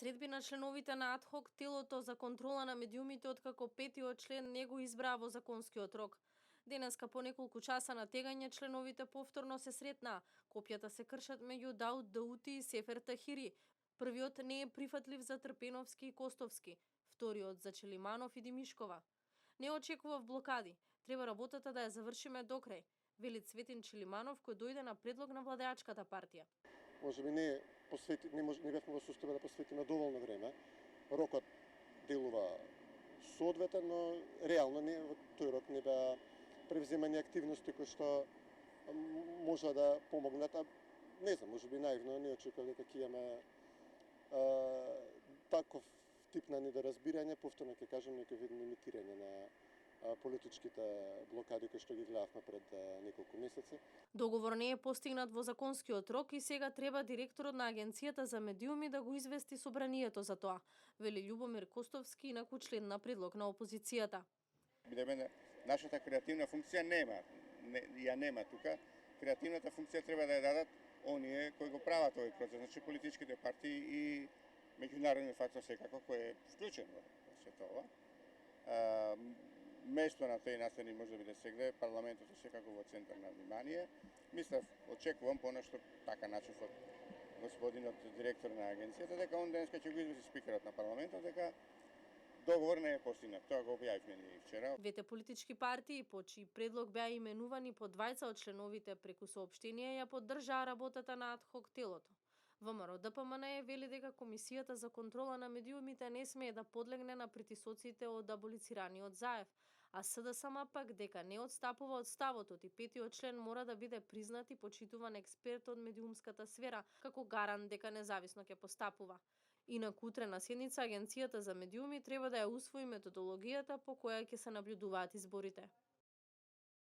Средби на членовите на адхок телото за контрола на медиумите откако петиот член не го избраа во законскиот рок. Денеска по неколку часа на тегање членовите повторно се сретнаа. Копјата се кршат меѓу Дауд Даути и Сефер Тахири. Првиот не е прифатлив за Трпеновски и Костовски, вториот за Челиманов и Димишкова. Не очекував блокади, треба работата да ја завршиме до крај, вели Цветин Челиманов кој дојде на предлог на владеачката партија. Може би не бевме во состојба да посветиме доволно време. Рокот делува соодветен, но реално во тој рок не беа превземани активности кои што може да помогнат, а не знам, може би наивно не очекував дека ќе имаме таков тип на недоразбирање, повторно ќе кажам, некој вид имитирање на политичките блокади кои што ги гледавме пред неколку месеци. Договор не е постигнат во законскиот рок и сега треба директорот на Агенцијата за медиуми да го извести собранието за тоа, вели Љубомир Костовски, инаку член на предлог на опозицијата. Бидеме нашата креативна функција нема тука. Креативната функција треба да ја дадат оние кои го прават овој процес, значи политичките партии и меѓународниот фактор секако кој е вклучен во сето ова. Место на тој настани може да биде сегде, парламентот е секако во центар на внимание. Мислев, очекувам понешто така начув од господинот директор на агенцијата, дека он денеска ќе го извеси спикерот на парламентот, дека договор не е постигнат. Тоа го објавивме ние вчера. Двете политички партии, по чиј предлог беа именувани по двајца од членовите преку соопштение, ја поддржаа работата на адхок телото. ВМРО ДПМН вели дека Комисијата за контрола на медиумите не смее да подлегне на притисоците од аболицираниот Заев, а СДСМ пак дека не одстапува од ставотот и петиот член мора да биде признат и почитуван експерт од медиумската сфера, како гарант дека независно ќе постапува. Инаку утре на седница Агенцијата за медиуми треба да ја усвои методологијата по која ќе се наблюдуваат изборите.